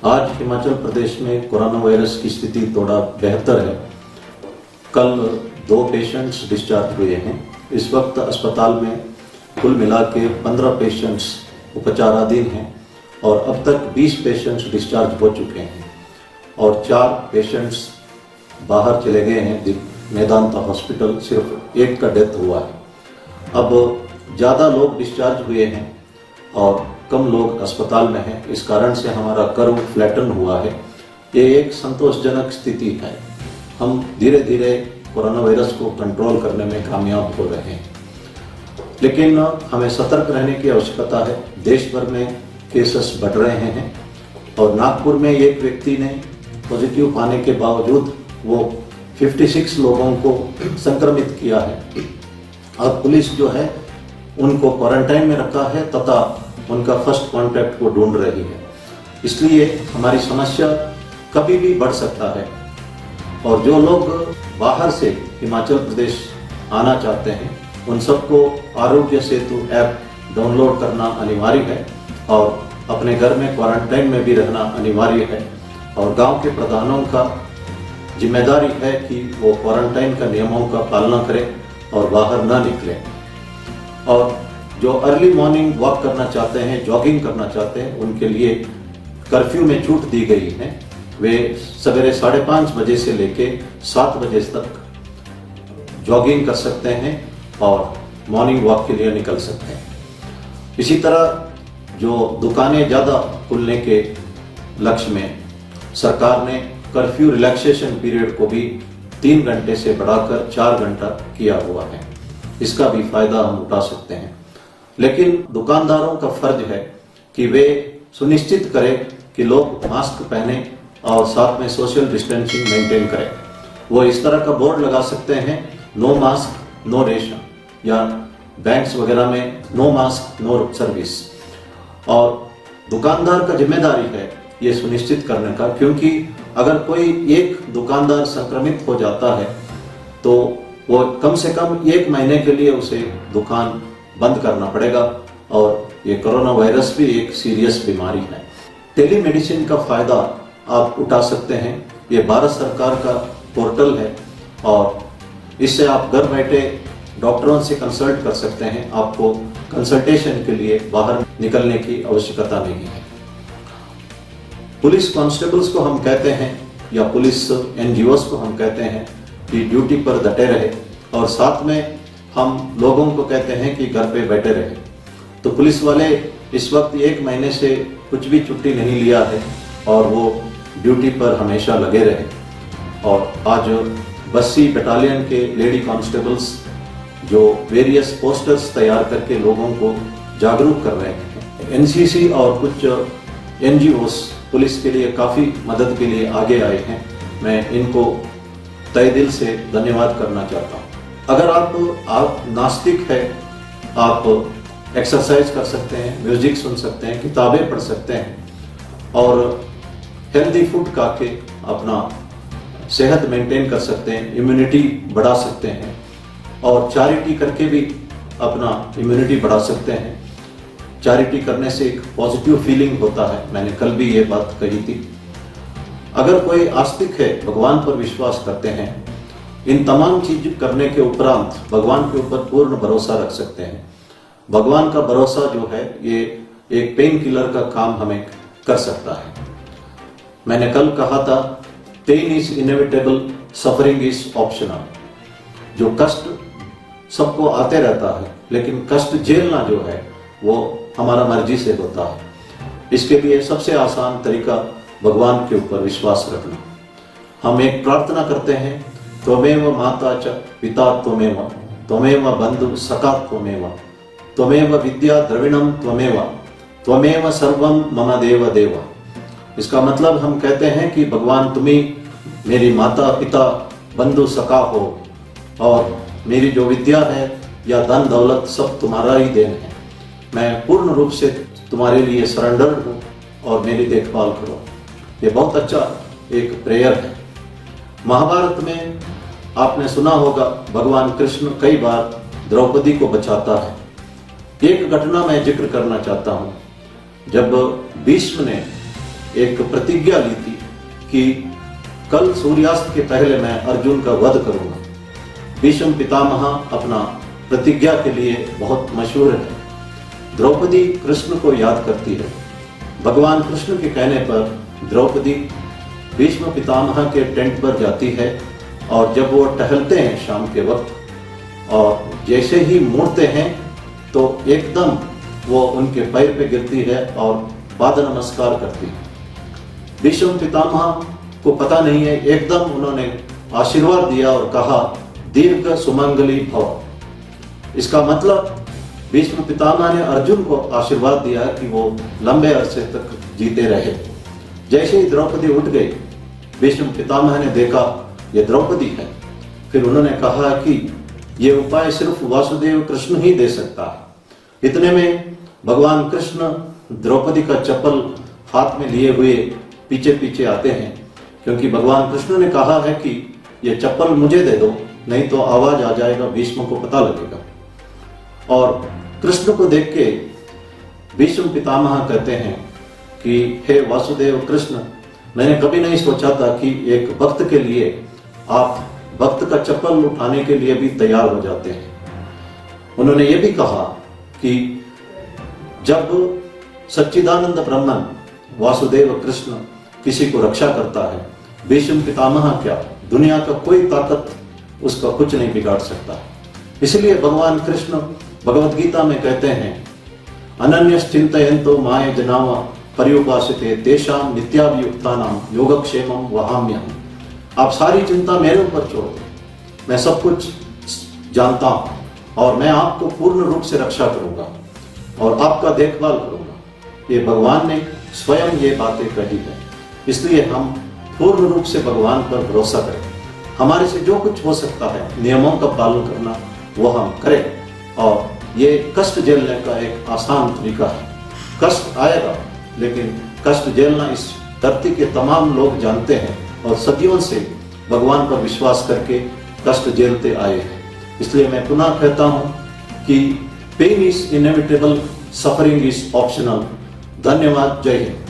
आज हिमाचल प्रदेश में corona virus की स्थिति थोड़ा बेहतर है। कल 2 पेशेंट्स डिस्चार्ज हुए हैं। इस वक्त अस्पताल में कुल मिला के 15 पेशेंट्स उपचाराधीन हैं और अब तक 20 पेशेंट्स डिस्चार्ज हो चुके हैं और 4 पेशेंट्स बाहर चले गए हैं। मेदांता हॉस्पिटल सिर्फ एक का डेथ हुआ है। अब ज़्यादा लोग डिस्चार्ज हुए हैं और कम लोग अस्पताल में हैं। इस कारण से हमारा कर्व फ्लैटन हुआ है। ये एक संतोषजनक स्थिति है। हम धीरे धीरे कोरोना वायरस को कंट्रोल करने में कामयाब हो रहे हैं, लेकिन हमें सतर्क रहने की आवश्यकता है। देश भर में केसेस बढ़ रहे हैं और नागपुर में एक व्यक्ति ने पॉजिटिव पाने के बावजूद वो 56 लोगों को संक्रमित किया है। अब पुलिस जो है उनको क्वारंटाइन में रखा है तथा उनका फर्स्ट कांटेक्ट को ढूंढ रही है। इसलिए हमारी समस्या कभी भी बढ़ सकता है और जो लोग बाहर से हिमाचल प्रदेश आना चाहते हैं उन सबको आरोग्य सेतु ऐप डाउनलोड करना अनिवार्य है और अपने घर में क्वारंटाइन में भी रहना अनिवार्य है। और गांव के प्रधानों का जिम्मेदारी है कि वो क्वारंटाइन का नियमों का पालना करें और बाहर ना निकलें। और जो अर्ली मॉर्निंग वॉक करना चाहते हैं, जॉगिंग करना चाहते हैं, उनके लिए कर्फ्यू में छूट दी गई है। वे सवेरे 5:30 बजे से लेके 7 बजे तक जॉगिंग कर सकते हैं और मॉर्निंग वॉक के लिए निकल सकते हैं। इसी तरह जो दुकानें ज़्यादा खुलने के लक्ष्य में सरकार ने कर्फ्यू रिलैक्सेशन पीरियड को भी 3 घंटे से बढ़ाकर 4 घंटा किया हुआ है। इसका भी फायदा हम उठा सकते हैं, लेकिन दुकानदारों का फर्ज है कि वे सुनिश्चित करें कि लोग मास्क पहने और साथ में सोशल डिस्टेंसिंग मेंटेन करें। वो इस तरह का बोर्ड लगा सकते हैं, नो मास्क नो रेशन, या बैंक्स वगैरह में नो मास्क नो सर्विस। और दुकानदार का जिम्मेदारी है ये सुनिश्चित करने का, क्योंकि अगर कोई एक दुकानदार संक्रमित हो जाता है तो वो कम से कम 1 महीने के लिए उसे दुकान बंद करना पड़ेगा। और ये कोरोना वायरस भी एक सीरियस बीमारी है। टेलीमेडिसिन का फायदा आप उठा सकते हैं। ये भारत सरकार का पोर्टल है और इससे आप घर बैठे डॉक्टरों से कंसल्ट कर सकते हैं। आपको कंसल्टेशन के लिए बाहर निकलने की आवश्यकता नहीं है। पुलिस कांस्टेबल्स को हम कहते हैं या पुलिस एनजीओस को हम कहते हैं कि ड्यूटी पर डटे रहे, और साथ में हम लोगों को कहते हैं कि घर पे बैठे रहे। तो पुलिस वाले इस वक्त 1 महीने से कुछ भी छुट्टी नहीं लिया है और वो ड्यूटी पर हमेशा लगे रहे। और आज 82 बटालियन के लेडी कांस्टेबल्स जो वेरियस पोस्टर्स तैयार करके लोगों को जागरूक कर रहे हैं। एनसीसी और कुछ एनजीओस पुलिस के लिए काफ़ी मदद के लिए आगे आए हैं। मैं इनको तहे दिल से धन्यवाद करना चाहता हूँ। अगर आप नास्तिक है, आप एक्सरसाइज कर सकते हैं, म्यूजिक सुन सकते हैं, किताबें पढ़ सकते हैं और हेल्दी फूड खा के अपना सेहत मेंटेन कर सकते हैं, इम्यूनिटी बढ़ा सकते हैं और चैरिटी करके भी अपना इम्यूनिटी बढ़ा सकते हैं। चैरिटी करने से एक पॉजिटिव फीलिंग होता है। मैंने कल भी ये बात कही थी। अगर कोई आस्तिक है, भगवान पर विश्वास करते हैं, इन तमाम चीज करने के उपरांत भगवान के ऊपर पूर्ण भरोसा रख सकते हैं। भगवान का भरोसा जो है ये एक पेन किलर का काम हमें कर सकता है। मैंने कल कहा था, pain is inevitable, suffering is optional. जो कष्ट सबको आते रहता है, लेकिन कष्ट झेलना जो है वो हमारा मर्जी से होता है। इसके लिए सबसे आसान तरीका भगवान के ऊपर विश्वास रखना। हम एक प्रार्थना करते हैं, त्वमेव माता च पिता त्वमेव, त्वमेव बंधु सखा त्वमेव, त्वमेव विद्या द्रविणम त्वमेव, त्वमेव सर्वम मम देव देव। इसका मतलब हम कहते हैं कि भगवान तुम्ही मेरी माता पिता बंधु सखा हो और मेरी जो विद्या है या धन दौलत सब तुम्हारा ही देन है। मैं पूर्ण रूप से तुम्हारे लिए सरेंडर्ड हूँ और मेरी देखभाल करो। ये बहुत अच्छा एक प्रेयर है। महाभारत में आपने सुना होगा, भगवान कृष्ण कई बार द्रौपदी को बचाता है। एक घटना मैं जिक्र करना चाहता हूँ। जब भीष्म ने एक प्रतिज्ञा ली थी कि कल सूर्यास्त के पहले मैं अर्जुन का वध करूंगा। भीष्म पितामह अपना प्रतिज्ञा के लिए बहुत मशहूर है। द्रौपदी कृष्ण को याद करती है। भगवान कृष्ण के कहने पर द्रौपदी भीष्म पितामह के टेंट पर जाती है और जब वो टहलते हैं शाम के वक्त और जैसे ही मुड़ते हैं तो एकदम वो उनके पैर पे गिरती है और पाद नमस्कार करती है। भीष्म पितामह को पता नहीं है, एकदम उन्होंने आशीर्वाद दिया और कहा दीर्घ सुमंगली भव। इसका मतलब भीष्म पितामह ने अर्जुन को आशीर्वाद दिया कि वो लंबे अरसे तक जीते रहे। जैसे ही द्रौपदी उठ गई, भीष्म पितामह ने देखा ये द्रौपदी है। फिर उन्होंने कहा कि ये उपाय सिर्फ वासुदेव कृष्ण ही दे सकता है। इतने में भगवान कृष्ण द्रौपदी का चप्पल हाथ में लिए हुए पीछे पीछे आते हैं, क्योंकि भगवान कृष्ण ने कहा है कि ये चप्पल मुझे दे दो, नहीं तो आवाज आ जाएगा, भीष्म को पता लगेगा। और कृष्ण को देख के भीष्म पितामह कहते हैं कि हे वासुदेव कृष्ण, मैंने कभी नहीं सोचा था कि एक भक्त के लिए आप भक्त का चप्पल उठाने के लिए भी तैयार हो जाते हैं। उन्होंने ये भी कहा कि जब सच्चिदानंद ब्रह्मन वासुदेव कृष्ण किसी को रक्षा करता है, भीष्म पितामह क्या, दुनिया का कोई ताकत उसका कुछ नहीं बिगाड़ सकता। इसलिए भगवान कृष्ण भगवत गीता में कहते हैं अनन्यश्चिन्तयन्तो माय जनाव पर्युपासिते तेषां नित्याभियुक्तानां योगक्षेमं वहाम्यहम्। आप सारी चिंता मेरे ऊपर छोड़ दो, मैं सब कुछ जानता हूं और मैं आपको पूर्ण रूप से रक्षा करूंगा और आपका देखभाल करूंगा। ये भगवान ने स्वयं ये बातें कही है। इसलिए हम पूर्ण रूप से भगवान पर भरोसा करें। हमारे से जो कुछ हो सकता है नियमों का पालन करना वो हम करें। और ये कष्ट झेलने का एक आसान तरीका है। कष्ट आएगा, लेकिन कष्ट झेलना इस धरती के तमाम लोग जानते हैं और सदियों से भगवान पर विश्वास करके कष्ट झेलते आए हैं। इसलिए मैं पुनः कहता हूं कि pain is inevitable, suffering is optional. धन्यवाद। जय हिंद।